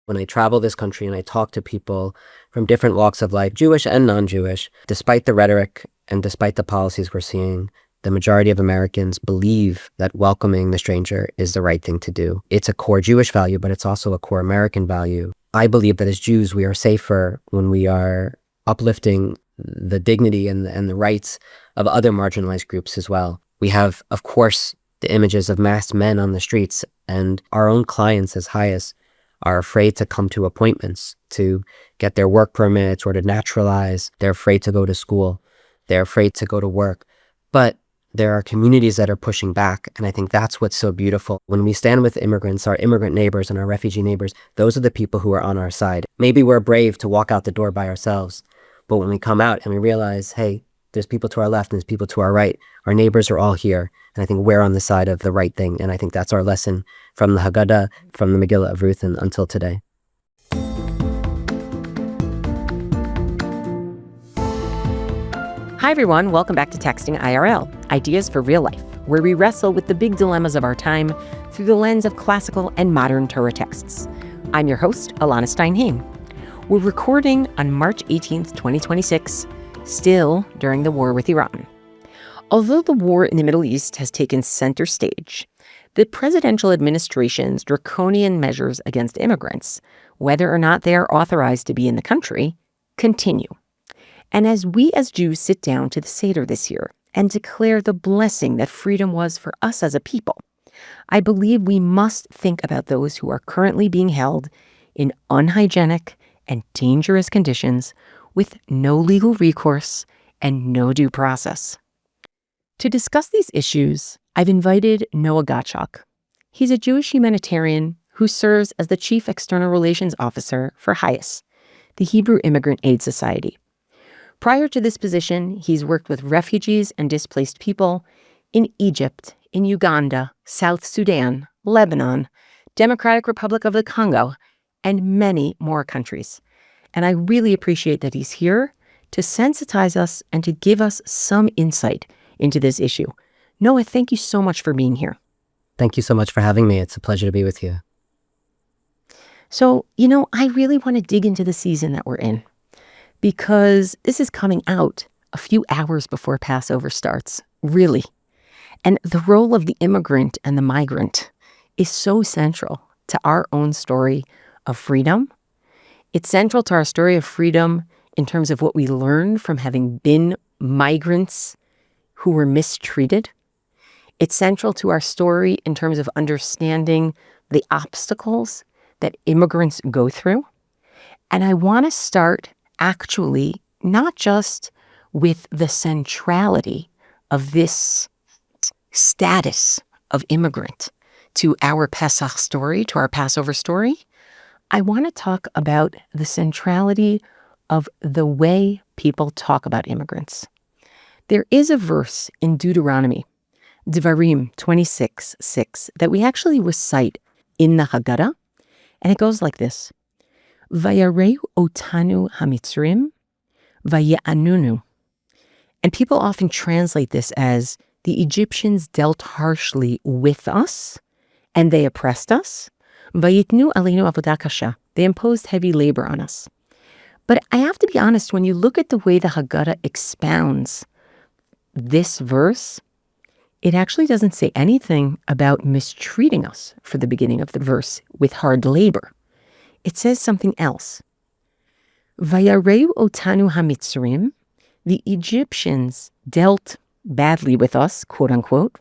When I travel this country and I talk to people from different walks of life, Jewish and non-Jewish, despite the rhetoric and despite the policies we're seeing, the majority of Americans believe that welcoming the stranger is the right thing to do. It's a core Jewish value, but it's also a core American value. I believe that as Jews, we are safer when we are uplifting the dignity and the rights of other marginalized groups as well. We have, of course, the images of masked men on the streets, and our own clients as HIAS are afraid to come to appointments, to get their work permits or to naturalize. They're afraid to go to school. They're afraid to go to work. But there are communities that are pushing back, and I think that's what's so beautiful. When we stand with immigrants, our immigrant neighbors and our refugee neighbors, those are the people who are on our side. Maybe we're brave to walk out the door by ourselves, but when we come out and we realize, hey, there's people to our left and there's people to our right, our neighbors are all here, and I think we're on the side of the right thing, and I think that's our lesson from the Haggadah, from the Megillah of Ruth, and until today. Hi, everyone. Welcome back to Texting IRL, Ideas for Real Life, where we wrestle with the big dilemmas of our time through the lens of classical and modern Torah texts. I'm your host, Elana Stein Hain. We're recording on March 18th, 2026, still during the war with Iran. Although the war in the Middle East has taken center stage, the presidential administration's draconian measures against immigrants, whether or not they are authorized to be in the country, continue. And as we as Jews sit down to the Seder this year and declare the blessing that freedom was for us as a people, I believe we must think about those who are currently being held in unhygienic and dangerous conditions with no legal recourse and no due process. To discuss these issues, I've invited Noah Gottschalk. He's a Jewish humanitarian who serves as the Chief External Relations Officer for HIAS, the Hebrew Immigrant Aid Society. Prior to this position, he's worked with refugees and displaced people in Egypt, in Uganda, South Sudan, Lebanon, Democratic Republic of the Congo, and many more countries. And I really appreciate that he's here to sensitize us and to give us some insight into this issue. Noah, thank you so much for being here. Thank you so much for having me. It's a pleasure to be with you. So, I really want to dig into the season that we're in, because this is coming out a few hours before Passover starts, really. And the role of the immigrant and the migrant is so central to our own story of freedom. It's central to our story of freedom in terms of what we learn from having been migrants who were mistreated. It's central to our story in terms of understanding the obstacles that immigrants go through. And I want to start actually not just with the centrality of this status of immigrant to our Pesach story, to our Passover story. I want to talk about the centrality of the way people talk about immigrants. There is a verse in Deuteronomy, Devarim 26:6, that we actually recite in the Haggadah, and it goes like this: Vayareu otanu hamitzrim, vaye'anunu. And people often translate this as the Egyptians dealt harshly with us, and they oppressed us. Vayitnu aleinu avodah kasha. They imposed heavy labor on us. But I have to be honest, when you look at the way the Haggadah expounds this verse, it actually doesn't say anything about mistreating us for the beginning of the verse with hard labor. It says something else. Vayareu otanu hamitzrim. The Egyptians dealt badly with us, quote unquote.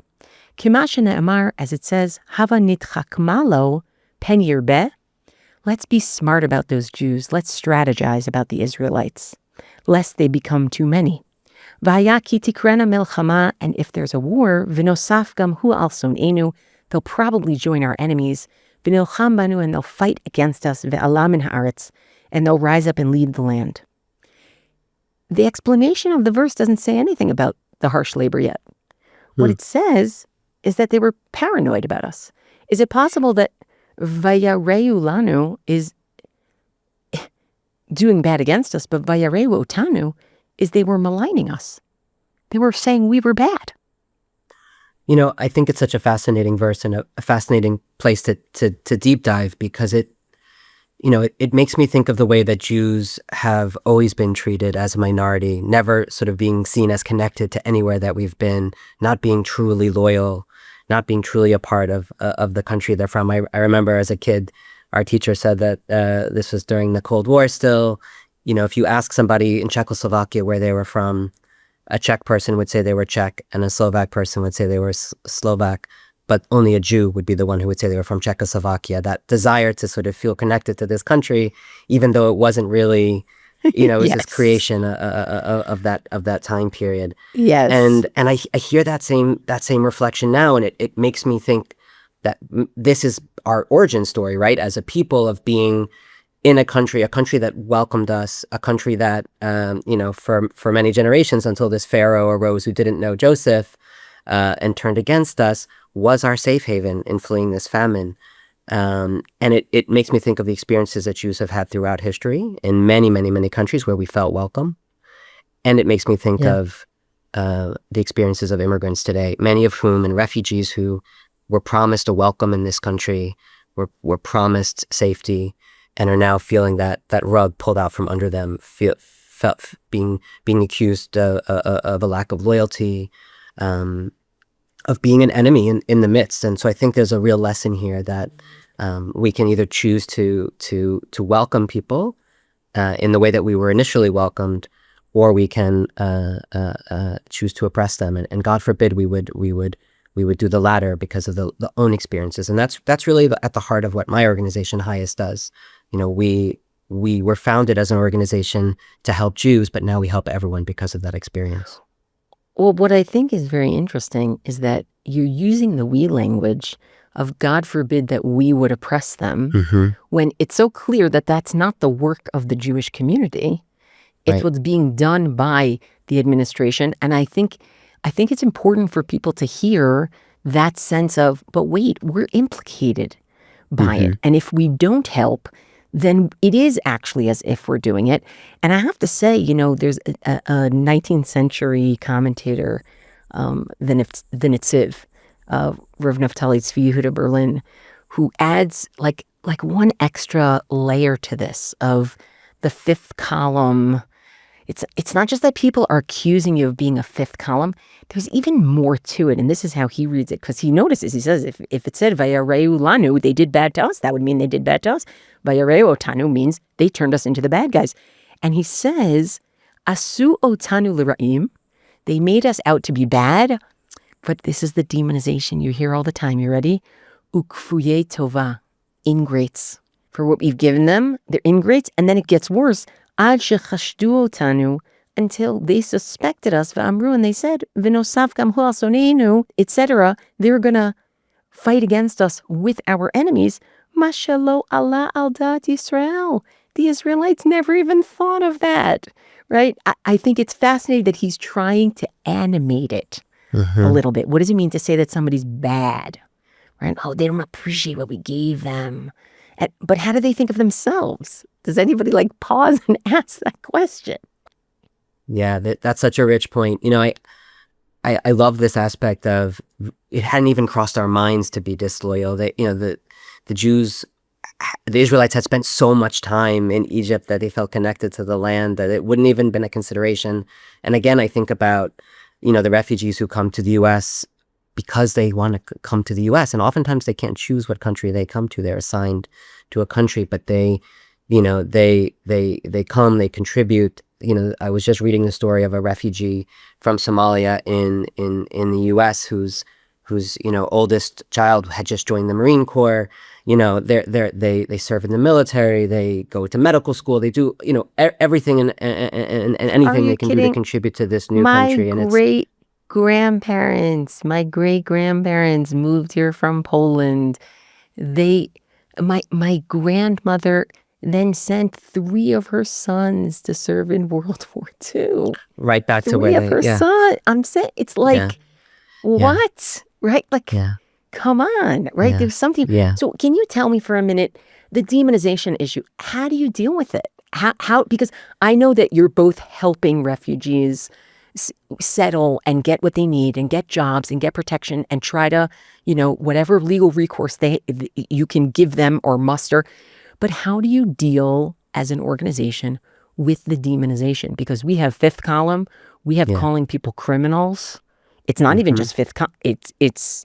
Kima shene'amar, as it says, hava nitchakma lo pen yirbeh. Let's be smart about those Jews. Let's strategize about the Israelites, lest they become too many. Vaya ki tikrena melchama, and if there's a war, v'nosaf gam hu al son'enu, they'll probably join our enemies. V'nilcham banu, and they'll fight against us, ve'ala min haaretz, and they'll rise up and lead the land. The explanation of the verse doesn't say anything about the harsh labor yet. What it says is that they were paranoid about us. Is it possible that vayareu lanu is doing bad against us, but vayareu otanu is they were maligning us? They were saying we were bad. I think it's such a fascinating verse and a fascinating place to deep dive, because it it makes me think of the way that Jews have always been treated as a minority, never sort of being seen as connected to anywhere that we've been, not being truly loyal, not being truly a part of the country they're from. I remember as a kid, our teacher said that this was during the Cold War still. If you ask somebody in Czechoslovakia where they were from, a Czech person would say they were Czech, and a Slovak person would say they were Slovak. But only a Jew would be the one who would say they were from Czechoslovakia. That desire to sort of feel connected to this country, even though it wasn't really, it was Yes. this creation of that time period. Yes. And I hear that same reflection now, and it makes me think that this is our origin story, right? As a people of being in a country that welcomed us, a country that, for many generations until this Pharaoh arose who didn't know Joseph and turned against us, was our safe haven in fleeing this famine. And it makes me think of the experiences that Jews have had throughout history in many, many, many countries where we felt welcome. And it makes me think of the experiences of immigrants today, many of whom and refugees who were promised a welcome in this country, were promised safety, and are now feeling that rug pulled out from under them, felt being accused of a lack of loyalty, of being an enemy in the midst. And so I think there's a real lesson here that we can either choose to welcome people in the way that we were initially welcomed, or we can choose to oppress them. And God forbid we would do the latter because of the own experiences. And that's really at the heart of what my organization HIAS does. We were founded as an organization to help Jews, but now we help everyone because of that experience. Well, what I think is very interesting is that you're using the we language of God forbid that we would oppress them, when it's so clear that that's not the work of the Jewish community. It's Right. what's being done by the administration. And I think it's important for people to hear that sense of, but wait, we're implicated by it. And if we don't help, then it is actually as if we're doing it. And I have to say, there's a 19th century commentator, the Netziv, Rav Naftali Tzvi Yehuda Berlin, who adds like one extra layer to this of the fifth column. It's not just that people are accusing you of being a fifth column. There's even more to it. And this is how he reads it, because he notices, he says, if it said Vayareu lanu, they did bad to us, that would mean they did bad to us. Vayareu otanu means they turned us into the bad guys. And he says, Asu otanu l'ra'im, they made us out to be bad. But this is the demonization you hear all the time. You ready? Ukfuye tova, ingrates. For what we've given them, they're ingrates. And then it gets worse. Ad shechashdu otanu, until they suspected us, v'amru, and they said, v'nosav gam hu al soneinu, etc. They're going to fight against us with our enemies. Mashalo Allah al dat Yisrael. The Israelites never even thought of that, right? I think it's fascinating that he's trying to animate it a little bit. What does it mean to say that somebody's bad, right? Oh, they don't appreciate what we gave them. But how do they think of themselves? Does anybody pause and ask that question? Yeah, that's such a rich point. I love this aspect of it hadn't even crossed our minds to be disloyal. The Jews, the Israelites had spent so much time in Egypt that they felt connected to the land that it wouldn't even been a consideration. And again, I think about, the refugees who come to the U.S. because they want to come to the U.S. And oftentimes they can't choose what country they come to. They're assigned to a country, but they come, they contribute. I was just reading the story of a refugee from Somalia in the U.S. whose oldest child had just joined the Marine Corps. They serve in the military. They go to medical school. They do everything and anything they can do to contribute to this new country. And my great grandparents moved here from Poland. My grandmother then sent 3 of her sons to serve in World War II. Right back to where her sons. I'm saying, it's what? Right? Come on, right? There's something. So can you tell me for a minute, the demonization issue, how do you deal with it? How? Because I know that you're both helping refugees settle and get what they need and get jobs and get protection and try to, whatever legal recourse you can give them or muster. But how do you deal as an organization with the demonization? Because we have fifth column, we have calling people criminals. It's not even just fifth column. It's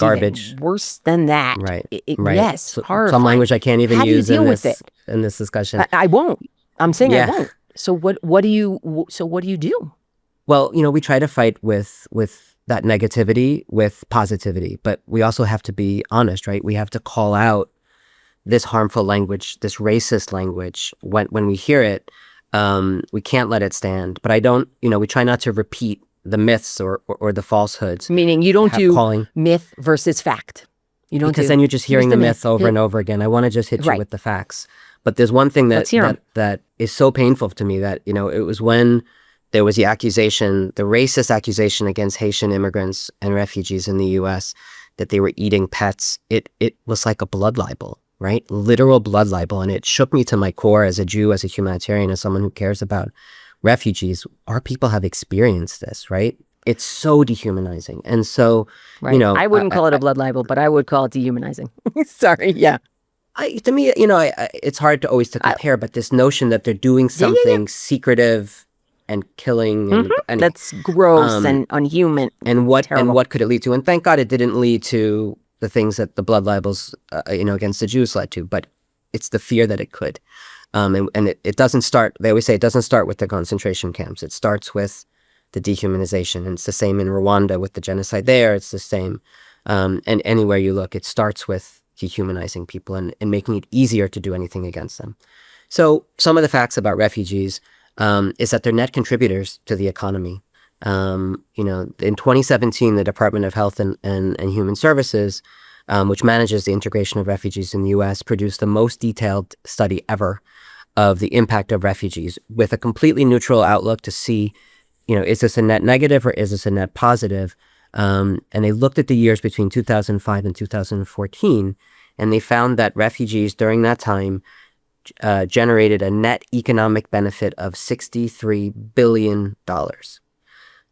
Garbage. even worse than that. Right. Yes, So, horrifying. some language I can't even How do you use deal in with this it? in this discussion. I won't. I'm saying I won't. So what do you do? Well, we try to fight with that negativity with positivity, but we also have to be honest, right? We have to call out this harmful language, this racist language. When we hear it, we can't let it stand. But we try not to repeat the myths or the falsehoods. Meaning you don't do myth versus fact. You don't, because then you're just hearing the myth over and over again. I want to just hit you with the facts. But there's one thing that is so painful to me, that it was when there was the racist accusation against Haitian immigrants and refugees in the U.S. that they were eating pets. It was like a blood libel, right? Literal blood libel. And it shook me to my core as a Jew, as a humanitarian, as someone who cares about refugees. Our people have experienced this, right? It's so dehumanizing. And so, I wouldn't call it a blood libel, but I would call it dehumanizing. Sorry. Yeah. To me, it's hard to always compare, but this notion that they're doing something secretive and killing and that's gross and unhuman and what could it lead to? And thank God it didn't lead to the things that the blood libels against the Jews led to, but it's the fear that it could. And it doesn't start, they always say it doesn't start with the concentration camps. It starts with the dehumanization. And it's the same in Rwanda with the genocide there. It's the same. And anywhere you look, it starts with dehumanizing people and making it easier to do anything against them. So some of the facts about refugees is that they're net contributors to the economy. In 2017, the Department of Health and Human Services, which manages the integration of refugees in the U.S., produced the most detailed study ever of the impact of refugees with a completely neutral outlook to see, is this a net negative or is this a net positive? And they looked at the years between 2005 and 2014, and they found that refugees during that time generated a net economic benefit of $63 billion.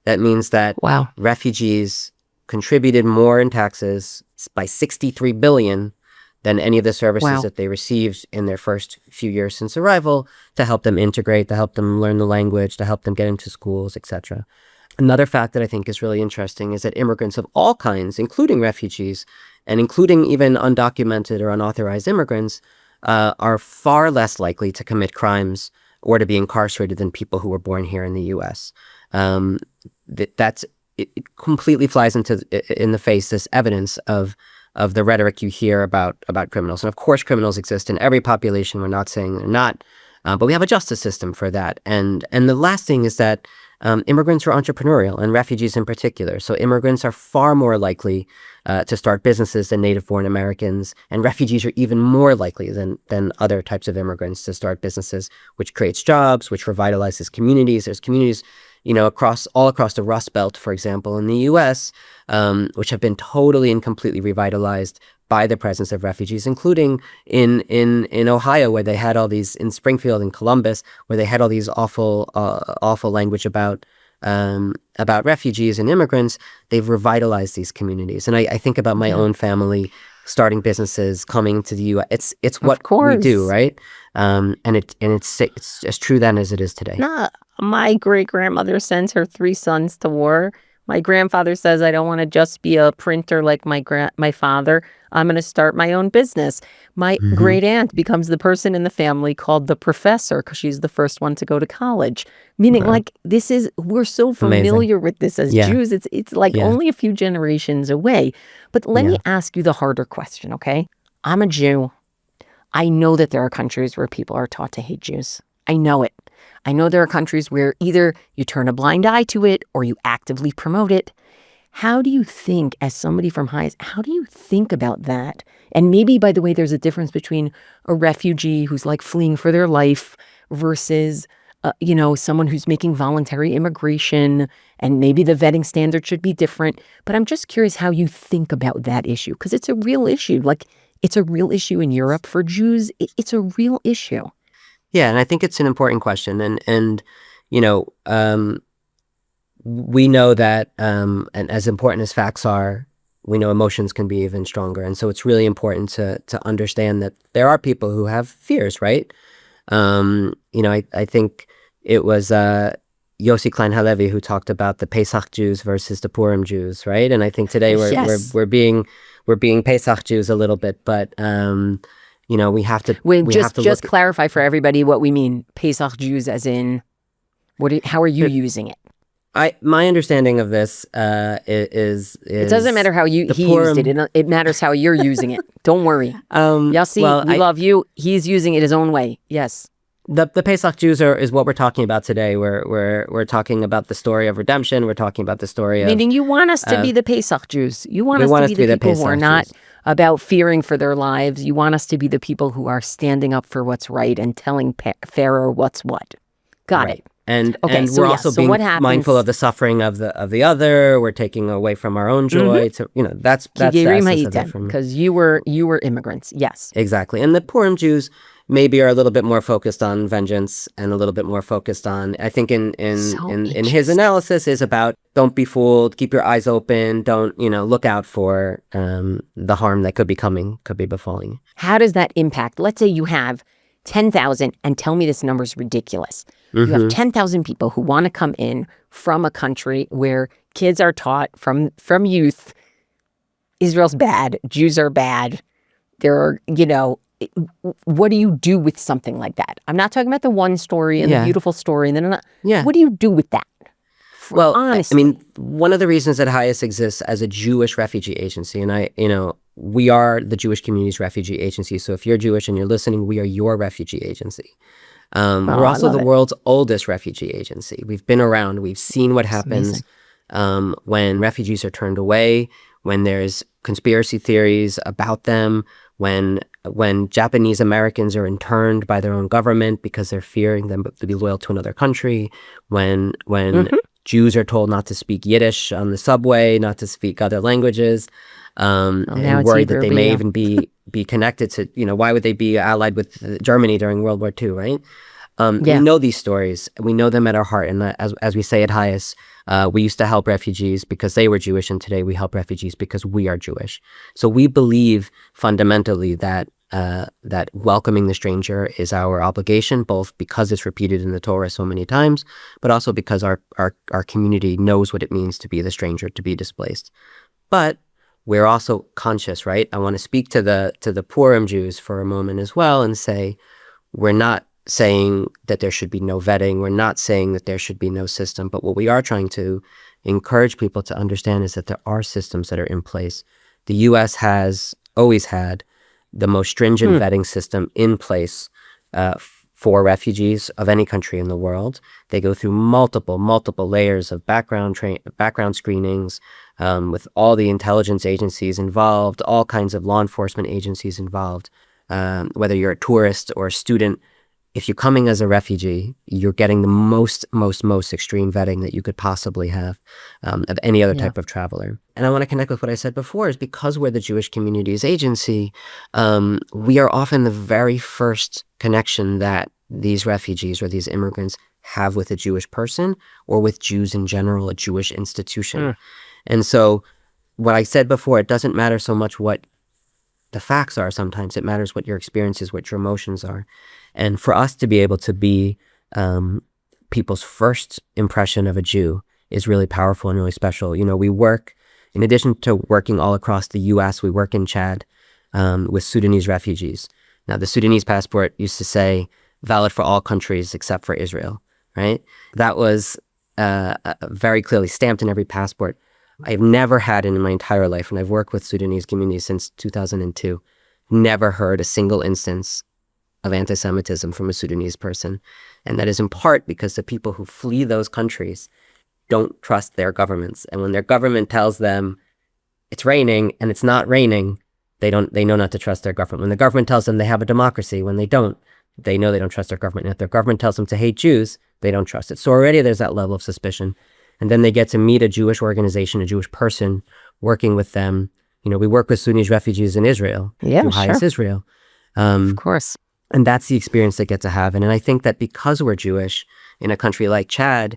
That means that refugees contributed more in taxes by $63 billion than any of the services that they received in their first few years since arrival to help them integrate, to help them learn the language, to help them get into schools, etc. Another fact that I think is really interesting is that immigrants of all kinds, including refugees, and including even undocumented or unauthorized immigrants, are far less likely to commit crimes or to be incarcerated than people who were born here in the U.S. It completely flies in the face this evidence of the rhetoric you hear about criminals. And of course, criminals exist in every population. We're not saying they're not, but we have a justice system for that. And the last thing is that immigrants are entrepreneurial, and refugees in particular. So immigrants are far more likely to start businesses than native-born Americans, and refugees are even more likely than other types of immigrants to start businesses, which creates jobs, which revitalizes communities. There's communities, all across the Rust Belt, for example, in the U.S., which have been totally and completely revitalized by the presence of refugees, including in Ohio, where they had all these, in Springfield and Columbus, where they had all these awful language about refugees and immigrants. They've revitalized these communities, and I think about my own family starting businesses, coming to the U.S. It's what we do, right? And it's as true then as it is today. Nah, my great grandmother sends her 3 sons to war. My grandfather says, I don't want to just be a printer like my father. I'm going to start my own business. My great aunt becomes the person in the family called the professor because she's the first one to go to college. Meaning, we're so familiar with this as Jews. It's like only a few generations away. But let me ask you the harder question, okay? I'm a Jew. I know that there are countries where people are taught to hate Jews. I know it. I know there are countries where either you turn a blind eye to it or you actively promote it. How do you think, as somebody from HIAS, how do you think about that? And maybe, by the way, there's a difference between a refugee who's like fleeing for their life versus, someone who's making voluntary immigration, and maybe the vetting standard should be different. But I'm just curious how you think about that issue, because it's a real issue. Like, it's a real issue in Europe. For Jews, it's a real issue. Yeah, and I think it's an important question. And we know that, and as important as facts are, we know emotions can be even stronger. And so it's really important to understand that there are people who have fears, right? I think it was Yossi Klein Halevi who talked about the Pesach Jews versus the Purim Jews, right? And I think today we're being Pesach Jews a little bit, but we have to just clarify for everybody what we mean. Pesach Jews, as in, how are you using it? My understanding of this is it doesn't matter how he used it. It matters how you're using it. Don't worry. Yossi, we love you. He's using it his own way. Yes. The Pesach Jews is what we're talking about today. We're talking about the story of redemption. We're talking about the story of... Meaning you want us to be the Pesach Jews. You want us to be the people who are not about fearing for their lives. You want us to be the people who are standing up for what's right and telling Pharaoh what's what. Got it. And we're also being mindful of the suffering of the other. We're taking away from our own joy. That's the essence of it for me. Because you were immigrants. Yes, exactly. And the Purim Jews maybe are a little bit more focused on vengeance and a little bit more focused on, I think in his analysis is about, don't be fooled, keep your eyes open, don't, look out for the harm that could be befalling you. How does that impact? Let's say you have 10,000, and tell me this number's ridiculous. You have 10,000 people who want to come in from a country where kids are taught from youth, Israel's bad, Jews are bad. There are, what do you do with something like that? I'm not talking about the one story and the beautiful story. And then what do you do with that? Well, honestly. I mean, one of the reasons that HIAS exists as a Jewish refugee agency, and we are the Jewish community's refugee agency. So if you're Jewish and you're listening, we are your refugee agency. We're also the world's oldest refugee agency. We've been around. We've seen what happens when refugees are turned away, when there's conspiracy theories about them, when Japanese Americans are interned by their own government because they're fearing them to be loyal to another country, when Jews are told not to speak Yiddish on the subway, not to speak other languages, and worried that they may even be connected to, why would they be allied with Germany during World War II, right? We know these stories. We know them at our heart. And as we say at HIAS, we used to help refugees because they were Jewish, and today we help refugees because we are Jewish. So we believe fundamentally that welcoming the stranger is our obligation, both because it's repeated in the Torah so many times, but also because our community knows what it means to be the stranger, to be displaced. But we're also conscious, right? I want to speak to the Purim Jews for a moment as well and say, we're not saying that there should be no vetting. We're not saying that there should be no system. But what we are trying to encourage people to understand is that there are systems that are in place. The U.S. has always had the most stringent vetting system in place for refugees of any country in the world. They go through multiple layers of background screenings with all the intelligence agencies involved, all kinds of law enforcement agencies involved. Whether you're a tourist or a student, if you're coming as a refugee, you're getting the most extreme vetting that you could possibly have of any other type of traveler. And I want to connect with what I said before, is because we're the Jewish community's agency, we are often the very first connection that these refugees or these immigrants have with a Jewish person or with Jews in general, a Jewish institution. And so what I said before, it doesn't matter so much what the facts are sometimes. It matters what your experience is, what your emotions are. And for us to be able to be people's first impression of a Jew is really powerful and really special. We work, in addition to working all across the U.S., we work in Chad with Sudanese refugees. Now, the Sudanese passport used to say valid for all countries except for Israel, right? That was very clearly stamped in every passport. I've never had in my entire life, and I've worked with Sudanese communities since 2002, never heard a single instance of anti-Semitism from a Sudanese person. And that is in part because the people who flee those countries don't trust their governments. And when their government tells them it's raining and it's not raining, they know not to trust their government. When the government tells them they have a democracy, when they don't, they know they don't trust their government. And if their government tells them to hate Jews, they don't trust it. So already there's that level of suspicion. And then they get to meet a Jewish organization, a Jewish person, working with them. We work with Sudanese refugees in Israel. Yeah, HIAS Israel. Of course. And that's the experience they get to have. And I think that because we're Jewish in a country like Chad,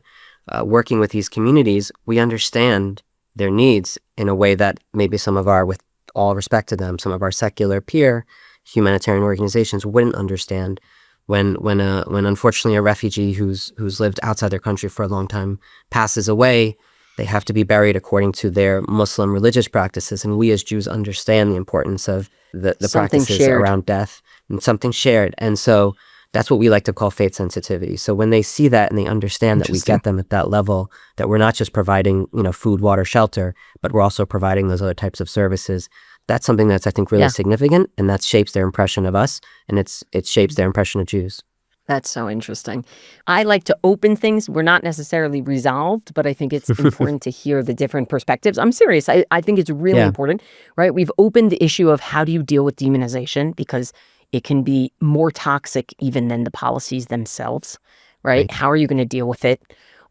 working with these communities, we understand their needs in a way that maybe some of our, with all respect to them, some of our secular peer humanitarian organizations wouldn't understand. When unfortunately a refugee who's lived outside their country for a long time passes away, they have to be buried according to their Muslim religious practices, and we as Jews understand the importance of the practices shared around death and something shared. And so that's what we like to call faith sensitivity. So when they see that and they understand that we get them at that level, that we're not just providing, food, water, shelter, but we're also providing those other types of services, that's something that's, I think, really significant, and that shapes their impression of us, and it shapes their impression of Jews. That's so interesting. I like to open things. We're not necessarily resolved, but I think it's important to hear the different perspectives. I'm serious. I think it's really important, right? We've opened the issue of how do you deal with demonization, because it can be more toxic even than the policies themselves, right? How are you going to deal with it?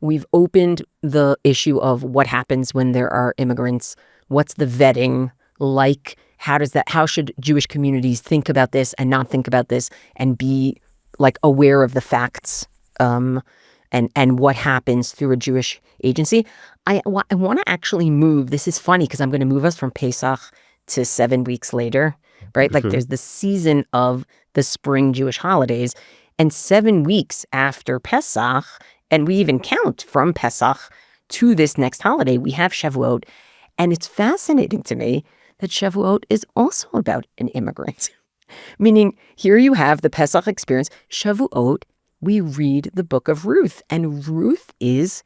We've opened the issue of what happens when there are immigrants. What's the vetting like? How should Jewish communities think about this and not think about this and be like aware of the facts and what happens through a Jewish agency? I want to actually move. This is funny because I'm going to move us from Pesach to 7 weeks later, right? Like there's the season of the spring Jewish holidays, and 7 weeks after Pesach, and we even count from Pesach to this next holiday, we have Shavuot. And it's fascinating to me that Shavuot is also about an immigrant. Meaning, here you have the Pesach experience. Shavuot, we read the book of Ruth, and Ruth is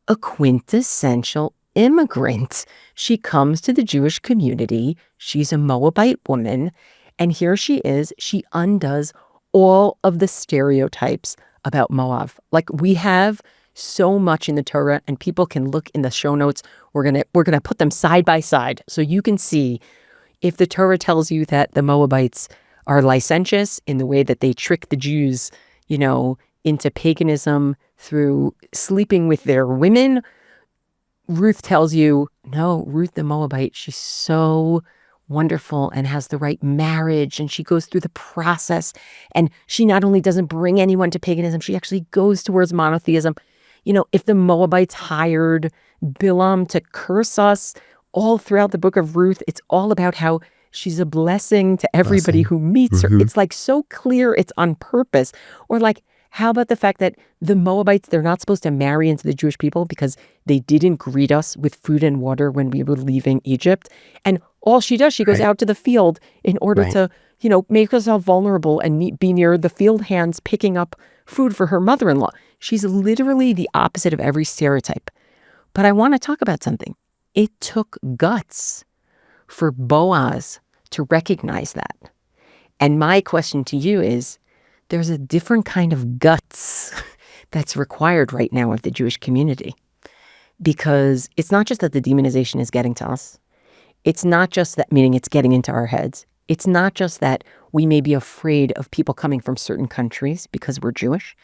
a quintessential immigrant. She comes to the Jewish community. She's a Moabite woman, and here she is. She undoes all of the stereotypes about Moab. Like, we have so much in the Torah, and people can look in the show notes. We're gonna put them side by side so you can see if the Torah tells you that the Moabites are licentious in the way that they trick the Jews, into paganism through sleeping with their women. Ruth tells you, no, Ruth the Moabite, she's so wonderful and has the right marriage, and she goes through the process, and she not only doesn't bring anyone to paganism, she actually goes towards monotheism. If the Moabites hired Bilam to curse us, all throughout the book of Ruth, it's all about how she's a blessing to everybody who meets her. It's like so clear it's on purpose. Or like, how about the fact that the Moabites, they're not supposed to marry into the Jewish people because they didn't greet us with food and water when we were leaving Egypt. And all she does, she goes out to the field in order to, make herself vulnerable and be near the field hands picking up food for her mother-in-law. She's literally the opposite of every stereotype. But I want to talk about something. It took guts for Boaz to recognize that. And my question to you is, there's a different kind of guts that's required right now of the Jewish community. Because it's not just that the demonization is getting to us. It's not just that, meaning it's getting into our heads. It's not just that we may be afraid of people coming from certain countries because we're Jewish.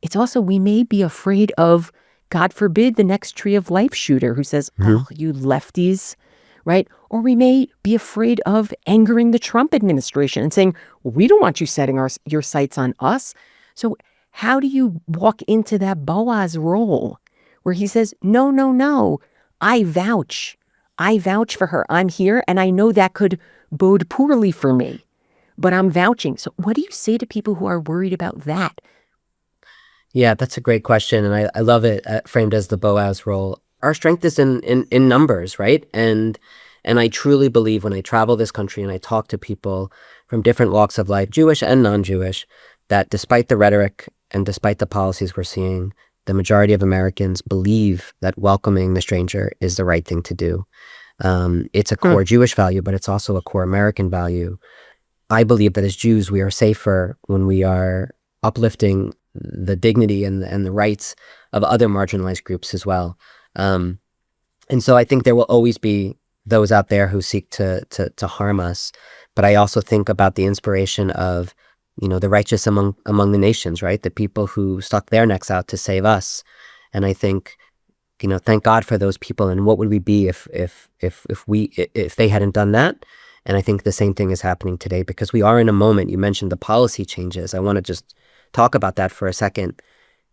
It's also we may be afraid of, God forbid, the next Tree of Life shooter who says, oh, you lefties, right? Or we may be afraid of angering the Trump administration and saying, we don't want you setting your sights on us. So how do you walk into that Boaz role where he says, no, no, no, I vouch for her. I'm here, and I know that could bode poorly for me, but I'm vouching. So what do you say to people who are worried about that? Yeah, that's a great question, and I love it framed as the Boaz role. Our strength is in numbers, right? And I truly believe when I travel this country and I talk to people from different walks of life, Jewish and non-Jewish, that despite the rhetoric and despite the policies we're seeing, the majority of Americans believe that welcoming the stranger is the right thing to do. It's a core Jewish value, but it's also a core American value. I believe that as Jews, we are safer when we are uplifting the dignity and the rights of other marginalized groups as well. And so I think there will always be those out there who seek to harm us. But I also think about the inspiration of, the righteous among the nations, right? The people who stuck their necks out to save us. And I think, thank God for those people. And what would we be if they hadn't done that? And I think the same thing is happening today because we are in a moment. You mentioned the policy changes. I want to just talk about that for a second.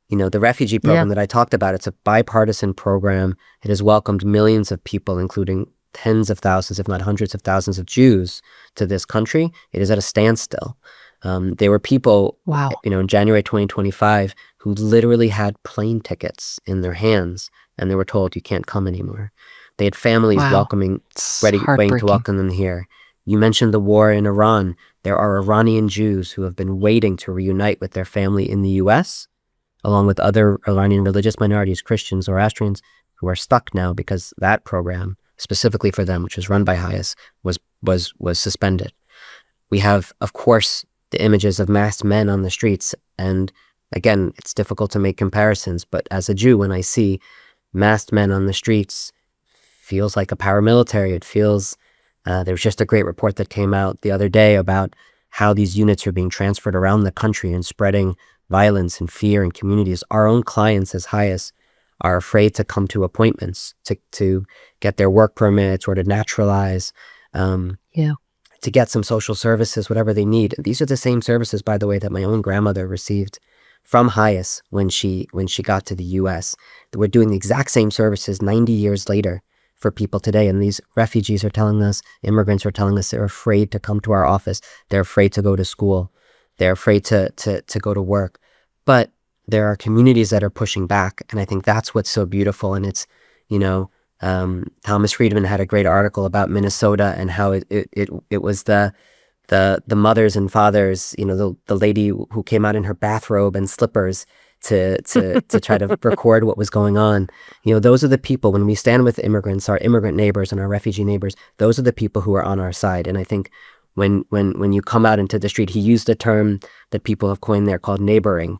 The refugee program that I talked about, it's a bipartisan program. It has welcomed millions of people, including tens of thousands, if not hundreds of thousands of Jews to this country. It is at a standstill. There were people, in January 2025 who literally had plane tickets in their hands, and they were told, you can't come anymore. They had families waiting to welcome them here. You mentioned the war in Iran. There are Iranian Jews who have been waiting to reunite with their family in the U.S., along with other Iranian religious minorities, Christians, Zoroastrians, who are stuck now because that program, specifically for them, which was run by HIAS, was suspended. We have, of course, the images of masked men on the streets. And again, it's difficult to make comparisons, but as a Jew, when I see masked men on the streets, feels like a paramilitary. It feels, there was just a great report that came out the other day about how these units are being transferred around the country and spreading violence and fear in communities. Our own clients as HIAS are afraid to come to appointments, to get their work permits or to naturalize, to get some social services, whatever they need. These are the same services, by the way, that my own grandmother received from HIAS when she got to the U.S. We're doing the exact same services 90 years later for people today. And these refugees are telling us, immigrants are telling us, they're afraid to come to our office. They're afraid to go to school. They're afraid to go to work. But there are communities that are pushing back. And I think that's what's so beautiful. And it's, Thomas Friedman had a great article about Minnesota and how it was the mothers and fathers, the lady who came out in her bathrobe and slippers to try to record what was going on. Those are the people, when we stand with immigrants, our immigrant neighbors and our refugee neighbors, those are the people who are on our side. And I think when you come out into the street, he used a term that people have coined there called neighboring,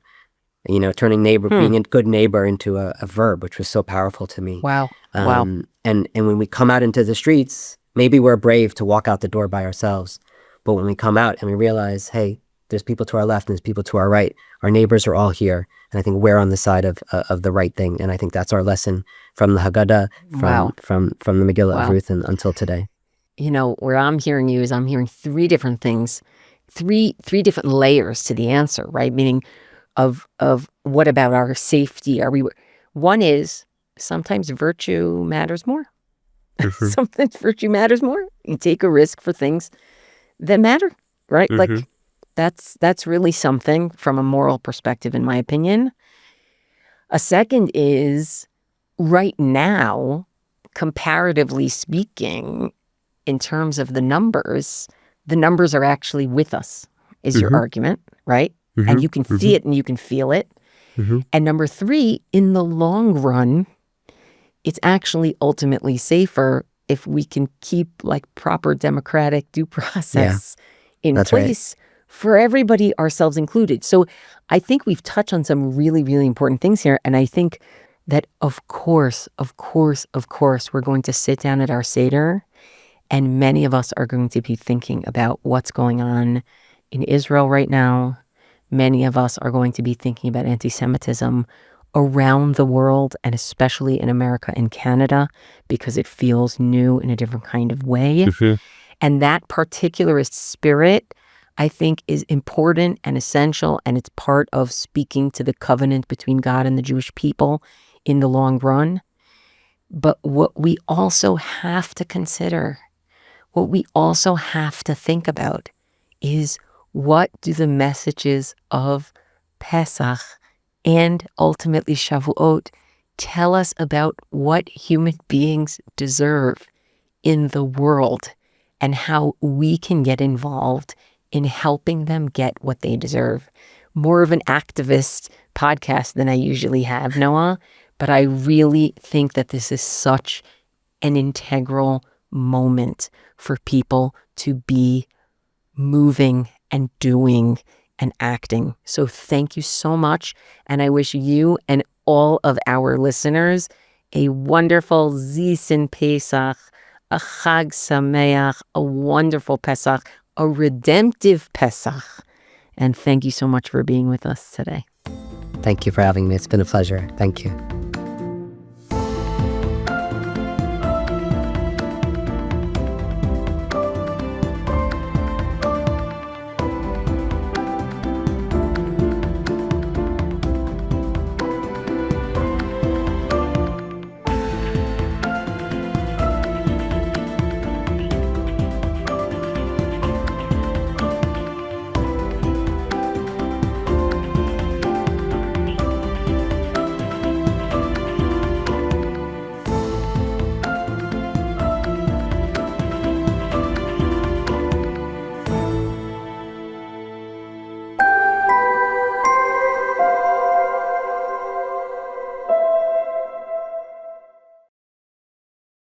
turning being a good neighbor into a verb, which was so powerful to me. Wow. And when we come out into the streets, maybe we're brave to walk out the door by ourselves. But when we come out and we realize, hey, there's people to our left and there's people to our right, our neighbors are all here. And I think we're on the side of the right thing. And I think that's our lesson from the Haggadah, from the Megillah of Ruth and until today. Where I'm hearing you is I'm hearing three different things, three different layers to the answer, right? Meaning of what about our safety? One is sometimes virtue matters more. Mm-hmm. Sometimes virtue matters more. You take a risk for things that matter, right? Mm-hmm. Like that's really something from a moral perspective, in my opinion. A second is right now, comparatively speaking, in terms of the numbers are actually with us, is your argument, right? Mm-hmm. And you can see it and you can feel it. Mm-hmm. And number three, in the long run, it's actually ultimately safer if we can keep like proper democratic due process in place for everybody, ourselves included. So I think we've touched on some really, really important things here. And I think that of course, we're going to sit down at our Seder, and many of us are going to be thinking about what's going on in Israel right now. Many of us are going to be thinking about anti-Semitism around the world, and especially in America and Canada, because it feels new in a different kind of way. Mm-hmm. And that particularist spirit, I think, is important and essential, and it's part of speaking to the covenant between God and the Jewish people in the long run. But what we also have to consider, what we also have to think about is, what do the messages of Pesach and ultimately Shavuot tell us about what human beings deserve in the world, and how we can get involved in helping them get what they deserve? More of an activist podcast than I usually have, Noah, but I really think that this is such an integral moment for people to be moving and doing and acting. So thank you so much. And I wish you and all of our listeners a wonderful Zisin Pesach, a Chag Sameach, a wonderful Pesach, a redemptive Pesach. And thank you so much for being with us today. Thank you for having me. It's been a pleasure. Thank you.